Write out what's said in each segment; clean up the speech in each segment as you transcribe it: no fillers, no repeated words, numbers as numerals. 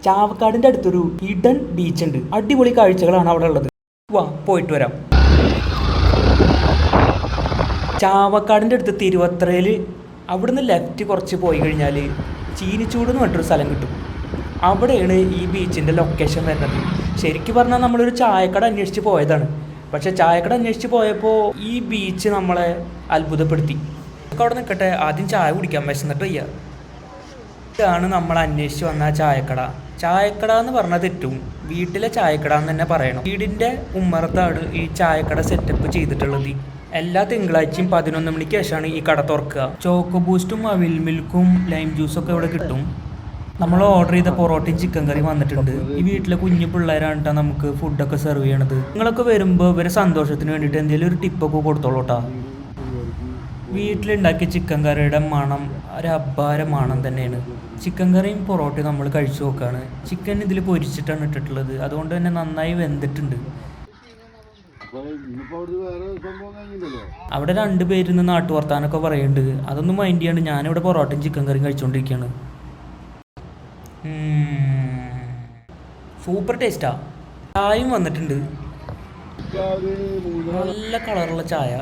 ചാവക്കാടിൻ്റെ അടുത്തൊരു hidden beach ഉണ്ട്. അടിപൊളി കാഴ്ചകളാണ് അവിടെ ഉള്ളത്. വാ പോയിട്ട് വരാം. ചാവക്കാടിൻ്റെ അടുത്ത് തിരുവത്രയിൽ അവിടുന്ന് ലെഫ്റ്റ് കുറച്ച് പോയി കഴിഞ്ഞാൽ ചീനിച്ചൂട് എന്ന് പറഞ്ഞിട്ടൊരു സ്ഥലം കിട്ടും. അവിടെയാണ് ഈ ബീച്ചിൻ്റെ ലൊക്കേഷൻ വരുന്നത്. ശരിക്കും പറഞ്ഞാൽ നമ്മളൊരു ചായക്കട അന്വേഷിച്ച് പോയതാണ്. പക്ഷെ ചായക്കട അന്വേഷിച്ച് പോയപ്പോൾ ഈ ബീച്ച് നമ്മളെ അത്ഭുതപ്പെടുത്തി. അവിടെ നിൽക്കട്ടെ, ആദ്യം ചായ കുടിക്കാൻ വിശന്നിട്ട് വയ്യ. ഇതാണ് നമ്മൾ അന്വേഷിച്ച് വന്ന ചായക്കട. ചായക്കട എന്ന് പറഞ്ഞാൽ തെറ്റും, വീട്ടിലെ ചായക്കട എന്ന് തന്നെ പറയണം. വീടിൻ്റെ ഉമ്മറത്താണ് ഈ ചായക്കട സെറ്റപ്പ് ചെയ്തിട്ടുള്ളത്. എല്ലാ തിങ്കളാഴ്ചയും 11 മണിക്ക് ശേഷമാണ് ഈ കട തുറക്കുക. ചോക്കോ ബൂസ്റ്റും അവിൽ മിൽക്കും ലൈം ജ്യൂസും ഒക്കെ ഇവിടെ കിട്ടും. നമ്മൾ ഓർഡർ ചെയ്ത പൊറോട്ടയും ചിക്കൻ കറിയും വന്നിട്ടുണ്ട്. ഈ വീട്ടിലെ കുഞ്ഞു പിള്ളേരാണ് കേട്ടോ നമുക്ക് ഫുഡൊക്കെ സെർവ് ചെയ്യണത്. നിങ്ങളൊക്കെ വരുമ്പോൾ ഇവരെ സന്തോഷത്തിന് വേണ്ടിയിട്ട് എന്തെങ്കിലും ഒരു ടിപ്പൊക്കെ കൊടുത്തോളൂട്ടാ. വീട്ടിലുണ്ടാക്കിയ ചിക്കൻ കറിയുടെ മണം ഒരു അപാര മണം തന്നെയാണ്. ചിക്കൻ കറിയും പൊറോട്ടയും നമ്മൾ കഴിച്ചു നോക്കുകയാണ്. ചിക്കൻ ഇതിൽ പൊരിച്ചിട്ടാണ് ഇട്ടിട്ടുള്ളത്, അതുകൊണ്ട് തന്നെ നന്നായി വെന്തിട്ടുണ്ട്. അവിടെ 2 പേരിന്ന് നാട്ടുവർത്താനൊക്കെ പറയുന്നുണ്ട്. അതൊന്നും മൈൻഡ് ചെയ്യാണ്ട് ഞാനിവിടെ പൊറോട്ടയും ചിക്കൻ കറിയും കഴിച്ചുകൊണ്ടിരിക്കുകയാണ്. സൂപ്പർ ടേസ്റ്റാ. ചായയും വന്നിട്ടുണ്ട്, നല്ല കളറുള്ള ചായ.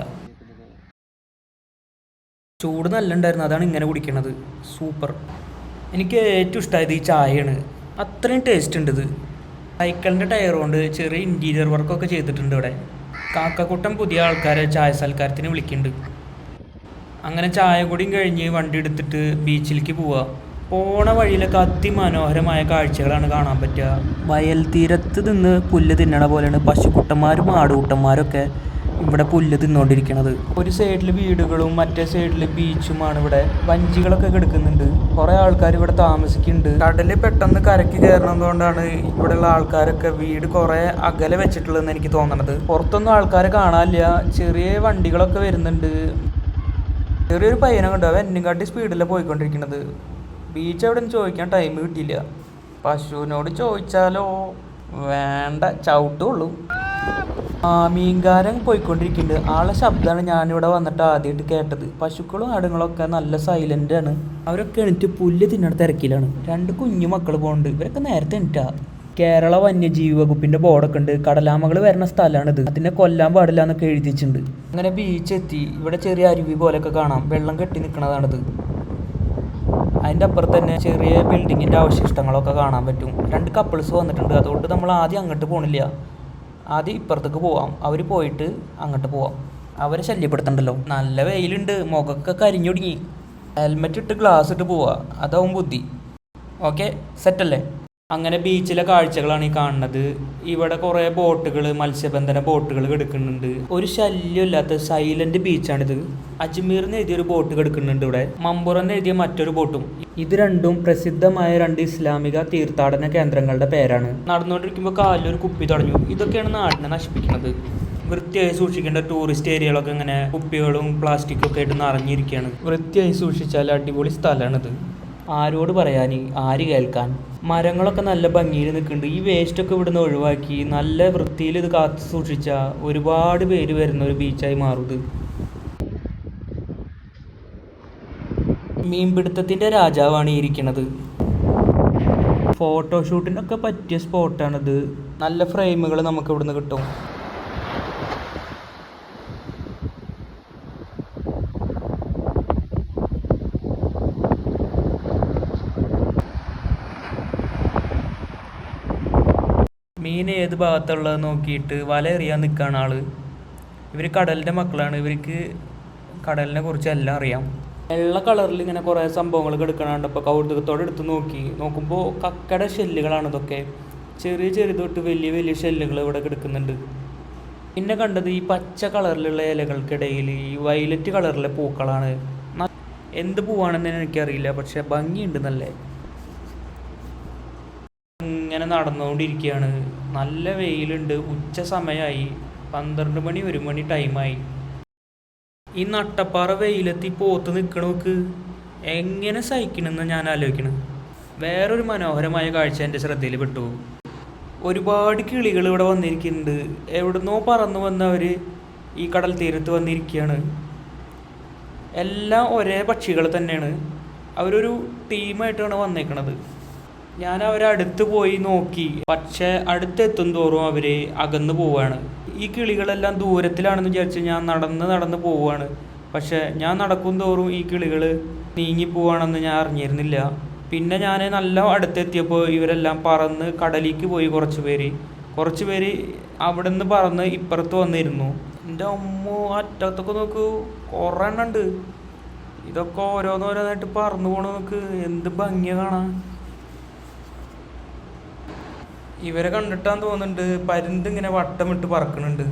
ചൂട് നല്ല ഉണ്ടായിരുന്നു, അതാണ് ഇങ്ങനെ കുടിക്കണത്. സൂപ്പർ. എനിക്ക് ഏറ്റവും ഇഷ്ടമായത് ഈ ചായയാണ്. അത്രയും ടേസ്റ്റ് ഉണ്ട് ഇത്. സൈക്കിളിൻ്റെ ടയർ കൊണ്ട് ചെറിയ ഇൻറ്റീരിയർ വർക്കൊക്കെ ചെയ്തിട്ടുണ്ട് ഇവിടെ. കാക്കക്കൂട്ടം പുതിയ ആൾക്കാരെ ചായ സൽക്കാരത്തിന് വിളിക്കുന്നുണ്ട്. അങ്ങനെ ചായ കൂടിയും കഴിഞ്ഞ് വണ്ടി എടുത്തിട്ട് ബീച്ചിലേക്ക് പോവുക. പോണ വഴിയിലൊക്കെ അതിമനോഹരമായ കാഴ്ചകളാണ് കാണാൻ പറ്റുക. വയൽ തീരത്ത് നിന്ന് പുല്ല് തിന്നണ പോലെയാണ് പശുക്കുട്ടന്മാരും ആടുകുട്ടന്മാരൊക്കെ ഇവിടെ പുല്ല് തിന്നുകൊണ്ടിരിക്കണത്. ഒരു സൈഡിൽ വീടുകളും മറ്റേ സൈഡിൽ ബീച്ചുമാണ്. ഇവിടെ വഞ്ചികളൊക്കെ കിടക്കുന്നുണ്ട്. കുറേ ആൾക്കാർ ഇവിടെ താമസിക്കുന്നുണ്ട്. കടല് പെട്ടെന്ന് കരയ്ക്ക് കയറണതുകൊണ്ടാണ് ഇവിടെയുള്ള ആൾക്കാരൊക്കെ വീട് കുറേ അകലെ വെച്ചിട്ടുള്ളതെന്ന് എനിക്ക് തോന്നണത്. പുറത്തൊന്നും ആൾക്കാരെ കാണാനില്ല. ചെറിയ വണ്ടികളൊക്കെ വരുന്നുണ്ട്. ചെറിയൊരു പയ്യനെ കണ്ടു, അവൻ എന്നെക്കാട്ടി സ്പീഡിലാണ് പോയിക്കൊണ്ടിരിക്കുന്നത്. ബീച്ച് എവിടെ നിന്ന് ചോദിക്കാൻ ടൈം കിട്ടിയില്ല. പശുവിനോട് ചോദിച്ചാലോ, വേണ്ട, ചവിട്ടുള്ളൂ. മീൻകാരൻ പോയിക്കൊണ്ടിരിക്കുന്നുണ്ട്. ആളെ ശബ്ദമാണ് ഞാനിവിടെ വന്നിട്ട് ആദ്യമായിട്ട് കേട്ടത്. പശുക്കളും ആടുകളൊക്കെ നല്ല സൈലൻ്റ് ആണ്. അവരൊക്കെ എണീറ്റ് പുല്ല് തിന്നണ തിരക്കിലാണ്. 2 കുഞ്ഞു മക്കൾ പോകുന്നുണ്ട്. ഇവരൊക്കെ നേരത്തെ എണീറ്റാ. കേരള വന്യജീവി വകുപ്പിൻ്റെ ബോർഡൊക്കെ ഉണ്ട്. കടലാമകൾ വരുന്ന സ്ഥലമാണിത്. അതിനെ കൊല്ലാൻ പാടില്ല എന്നൊക്കെ എഴുതിച്ചിട്ടുണ്ട്. അങ്ങനെ ബീച്ച് എത്തി. ഇവിടെ ചെറിയ അരുവി പോലെയൊക്കെ കാണാം. വെള്ളം കെട്ടി നിൽക്കണതാണിത്. അതിൻ്റെ അപ്പുറത്ത് തന്നെ ചെറിയ ബിൽഡിങ്ങിൻ്റെ അവശിഷ്ടങ്ങളൊക്കെ കാണാൻ പറ്റും. 2 കപ്പിൾസ് വന്നിട്ടുണ്ട്. അതുകൊണ്ട് നമ്മൾ ആദ്യം അങ്ങോട്ട് പോകണില്ല, ആദ്യം ഇപ്പുറത്തേക്ക് പോവാം. അവർ പോയിട്ട് അങ്ങോട്ട് പോവാം. അവരെ ശല്യപ്പെടുത്തണ്ടല്ലോ. നല്ല വെയിലുണ്ട്, മുഖമൊക്കെ കരിഞ്ഞൊടുങ്ങി. ഹെൽമെറ്റ് ഇട്ട് ഗ്ലാസ് ഇട്ട് പോവാ, അതാവും ബുദ്ധി. ഓക്കെ, സെറ്റല്ലേ? അങ്ങനെ ബീച്ചിലെ കാഴ്ചകളാണ് ഈ കാണുന്നത്. ഇവിടെ കുറേ ബോട്ടുകൾ, മത്സ്യബന്ധന ബോട്ടുകൾ കിടക്കുന്നുണ്ട്. ഒരു ശല്യമില്ലാത്ത സൈലന്റ് ബീച്ചാണിത്. അജ്മീർന്ന് എഴുതിയൊരു ബോട്ട് കിടക്കുന്നുണ്ട് ഇവിടെ. മമ്പുറന്ന് എഴുതിയ മറ്റൊരു ബോട്ടും. ഇത് രണ്ടും പ്രസിദ്ധമായ 2 ഇസ്ലാമിക തീർത്ഥാടന കേന്ദ്രങ്ങളുടെ പേരാണ്. നടന്നുകൊണ്ടിരിക്കുമ്പോൾ കാലിലൊരു കുപ്പി തടഞ്ഞു. ഇതൊക്കെയാണ് നാടിനെ നശിപ്പിക്കുന്നത്. വൃത്തിയായി സൂക്ഷിക്കേണ്ട ടൂറിസ്റ്റ് ഏരിയകളൊക്കെ ഇങ്ങനെ കുപ്പികളും പ്ലാസ്റ്റിക്കും ഒക്കെ ആയിട്ട് നിറഞ്ഞിരിക്കുകയാണ്. വൃത്തിയായി സൂക്ഷിച്ചാൽ അടിപൊളി സ്ഥലമാണിത്. ആരോട് പറയാൻ, ആര് കേൾക്കാൻ. മരങ്ങളൊക്കെ നല്ല ഭംഗിയിൽ നിൽക്കുന്നുണ്ട്. ഈ വേസ്റ്റൊക്കെ ഇവിടുന്ന് ഒഴിവാക്കി നല്ല വൃത്തിയിൽ ഇത് കാത്തു സൂക്ഷിച്ചാൽ ഒരുപാട് പേര് വരുന്ന ഒരു ബീച്ചായി മാറും ഇത്. മീൻപിടുത്തത്തിൻ്റെ രാജാവാണ് ഈ ഇരിക്കുന്നത്. ഫോട്ടോഷൂട്ടിനൊക്കെ പറ്റിയ സ്പോട്ടാണിത്. നല്ല ഫ്രെയിമുകൾ നമുക്ക് ഇവിടുന്ന് കിട്ടും. മീൻ ഏത് ഭാഗത്തുള്ളത് നോക്കിയിട്ട് വല എറിയാൻ നിൽക്കുകയാണ് ആള്. ഇവർ കടലിൻ്റെ മക്കളാണ്. ഇവർക്ക് കടലിനെ കുറിച്ച് എല്ലാം അറിയാം. വെള്ള കളറിൽ ഇങ്ങനെ കുറേ സംഭവങ്ങൾ കിടക്കണുണ്ട്. അപ്പോൾ കൗതുകത്തോടെ എടുത്ത് നോക്കുമ്പോൾ കക്കയുടെ ഷെല്ലുകളാണ് ഇതൊക്കെ. ചെറിയ ചെറിയ തൊട്ട് വലിയ വലിയ ഷെല്ലുകൾ ഇവിടെ കിടക്കുന്നുണ്ട്. പിന്നെ കണ്ടത് ഈ പച്ച കളറിലുള്ള ഇലകൾക്കിടയിൽ ഈ വയലറ്റ് കളറിലെ പൂക്കളാണ്. എന്ത് പൂവാണെന്ന് എനിക്കറിയില്ല, പക്ഷെ ഭംഗിയുണ്ട് നല്ല. ഇങ്ങനെ നടന്നുകൊണ്ടിരിക്കുകയാണ്. നല്ല വെയിലുണ്ട്. ഉച്ച സമയമായി. 12 മണി 1 മണി ടൈമായി. ഈ നട്ടപ്പാറ വെയിലെത്തി പോത്ത് നിൽക്കണോക്ക് എങ്ങനെ സഹിക്കണമെന്ന് ഞാൻ ആലോചിക്കണം. വേറൊരു മനോഹരമായ കാഴ്ച എൻ്റെ ശ്രദ്ധയിൽ പെട്ടു. ഒരുപാട് കിളികൾ ഇവിടെ വന്നിരിക്കുന്നുണ്ട്. എവിടുന്നോ പറന്നു വന്നവർ ഈ കടൽ തീരത്ത് വന്നിരിക്കുകയാണ്. എല്ലാം ഒരേ പക്ഷികൾ തന്നെയാണ്. അവരൊരു ടീമായിട്ടാണ് വന്നേക്കണത്. ഞാൻ അവരെ അടുത്ത് പോയി നോക്കി, പക്ഷെ അടുത്തെത്തും തോറും അവര് അകന്നു പോവാണ്. ഈ കിളികളെല്ലാം ദൂരത്തിലാണെന്ന് വിചാരിച്ച് ഞാൻ നടന്ന് പോവാണ്. പക്ഷെ ഞാൻ നടക്കും തോറും ഈ കിളികൾ നീങ്ങി പോവാണെന്ന് ഞാൻ അറിഞ്ഞിരുന്നില്ല. പിന്നെ ഞാൻ നല്ല അടുത്തെത്തിയപ്പോൾ ഇവരെല്ലാം പറന്ന് കടലിലേക്ക് പോയി. കുറച്ച് പേര് അവിടെ നിന്ന് പറന്ന് ഇപ്പുറത്ത് വന്നിരുന്നു. എൻ്റെ അമ്മോ, അറ്റത്തൊക്കെ നോക്കൂ, കുറേ എണ്ണം ഉണ്ട്. ഇതൊക്കെ ഓരോന്നോരോന്നായിട്ട് പറന്നു പോണ നോക്ക്, എന്ത് ഭംഗിയാ കാണാൻ. ഇവരെ കണ്ടിട്ടാന്ന് തോന്നുന്നുണ്ട് പരുന്ത് ഇങ്ങനെ വട്ടമിട്ട് പറക്കണുണ്ട്.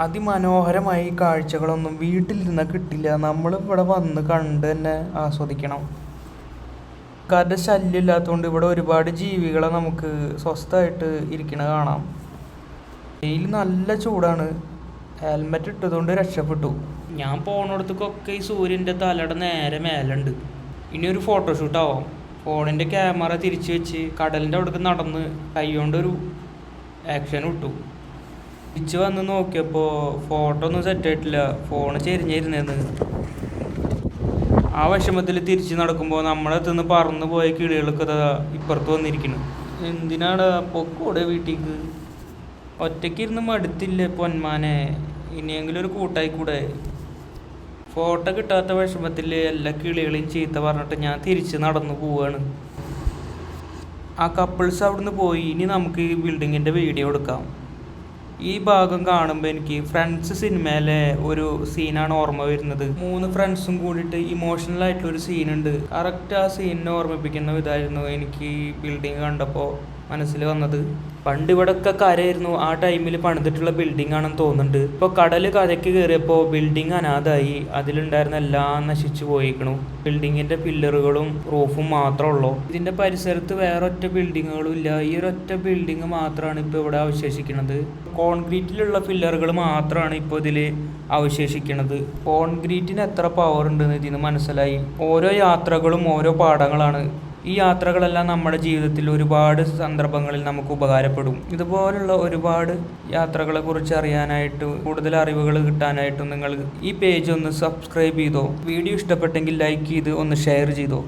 അതിമനോഹരമായ ഈ കാഴ്ചകളൊന്നും വീട്ടിലിരുന്നാൽ കിട്ടില്ല. നമ്മളിവിടെ വന്ന് കണ്ട് തന്നെ ആസ്വദിക്കണം. ആൾക്കാരുടെ ശല്യം ഇല്ലാത്തതുകൊണ്ട് ഇവിടെ ഒരുപാട് ജീവികളെ നമുക്ക് സ്വസ്ഥമായിട്ട് ഇരിക്കണ കാണാം. വെയിൽ നല്ല ചൂടാണ്. ഹെൽമെറ്റ് ഇട്ടതുകൊണ്ട് രക്ഷപ്പെട്ടു. ഞാൻ പോണടത്തേക്കൊക്കെ ഈ സൂര്യൻ്റെ തലയുടെ നേരെ മേലുണ്ട്. ഇനി ഒരു ഫോട്ടോഷൂട്ടാവാം. ഫോണിൻ്റെ ക്യാമറ തിരിച്ചു വെച്ച് കടലിൻ്റെ അവിടേക്ക് നടന്ന് കൈകൊണ്ടൊരു ആക്ഷൻ ഇട്ടു. തിരിച്ച് വന്ന് നോക്കിയപ്പോൾ ഫോട്ടോ ഒന്നും സെറ്റായിട്ടില്ല. ഫോണ് ചെരിഞ്ഞിരുന്നേന്ന്. ആ വിഷമത്തിൽ തിരിച്ച് നടക്കുമ്പോൾ നമ്മളെത്തുനിന്ന് പറന്നു പോയ കിളികളൊക്കെ ഇപ്പുറത്ത് വന്നിരിക്കുന്നു. എന്തിനാണ് പൊക്കോടെ വീട്ടിലേക്ക്? ഒറ്റയ്ക്കിരുന്ന് മടുത്തില്ലേ പൊന്മാനെ? ഇനിയെങ്കിലും ഒരു കൂട്ടായിക്കൂടെ? ഫോട്ടോ കിട്ടാത്ത വിഷമത്തിൽ എല്ലാ കിളികളെയും ചീത്ത പറഞ്ഞിട്ട് ഞാൻ തിരിച്ച് നടന്നു പോവാണ്. ആ കപ്പിൾസ് അവിടുന്ന് പോയി. ഇനി നമുക്ക് ഈ ബിൽഡിങ്ങിൻ്റെ വീഡിയോ എടുക്കാം. ഈ ഭാഗം കാണുമ്പോൾ എനിക്ക് ഫ്രണ്ട്സ് സിനിമയിലെ ഒരു സീനാണ് ഓർമ്മ വരുന്നത്. 3 ഫ്രണ്ട്സും കൂടിയിട്ട് ഇമോഷണൽ ആയിട്ടുള്ളൊരു സീനുണ്ട്. കറക്റ്റ് ആ സീനിനെ ഓർമ്മിപ്പിക്കുന്ന ഇതായിരുന്നു എനിക്ക് ഈ ബിൽഡിങ് കണ്ടപ്പോൾ മനസ്സിൽ വന്നത്. പണ്ട് ഇവിടെയൊക്കെ കരയായിരുന്നു. ആ ടൈമിൽ പണിതിട്ടുള്ള ബിൽഡിംഗ് ആണെന്ന് തോന്നുന്നുണ്ട്. ഇപ്പോൾ കടൽ കരയ്ക്ക് കയറിയപ്പോൾ ബിൽഡിംഗ് അനാഥായി. അതിലുണ്ടായിരുന്ന എല്ലാം നശിച്ചു പോയിരിക്കണു. ബിൽഡിങ്ങിൻ്റെ പില്ലറുകളും റൂഫും മാത്രമേ ഉള്ളൂ. ഇതിൻ്റെ പരിസരത്ത് വേറെ ഒറ്റ ബിൽഡിങ്ങുകളും ഇല്ല. ഈ ഒരൊറ്റ ബിൽഡിങ് മാത്രമാണ് ഇപ്പോൾ ഇവിടെ അവശേഷിക്കുന്നത്. കോൺക്രീറ്റിലുള്ള പില്ലറുകൾ മാത്രമാണ് ഇപ്പോൾ ഇതിൽ അവശേഷിക്കുന്നത്. കോൺക്രീറ്റിന് എത്ര പവർ ഉണ്ടെന്ന് ഇതിന് മനസ്സിലായി. ഓരോ യാത്രകളും ഓരോ പാഠങ്ങളാണ്. ഈ യാത്രകളെല്ലാം നമ്മുടെ ജീവിതത്തിൽ ഒരുപാട് സന്ദർഭങ്ങളിൽ നമുക്ക് ഉപകാരപ്പെടും. ഇതുപോലുള്ള ഒരുപാട് യാത്രകളെക്കുറിച്ച് അറിയാനായിട്ട്, കൂടുതൽ അറിവുകൾ കിട്ടാനായിട്ടും നിങ്ങൾ ഈ പേജ് ഒന്ന് സബ്സ്ക്രൈബ് ചെയ്തോ. വീഡിയോ ഇഷ്ടപ്പെട്ടെങ്കിൽ ലൈക്ക് ചെയ്ത് ഒന്ന് ഷെയർ ചെയ്തോ.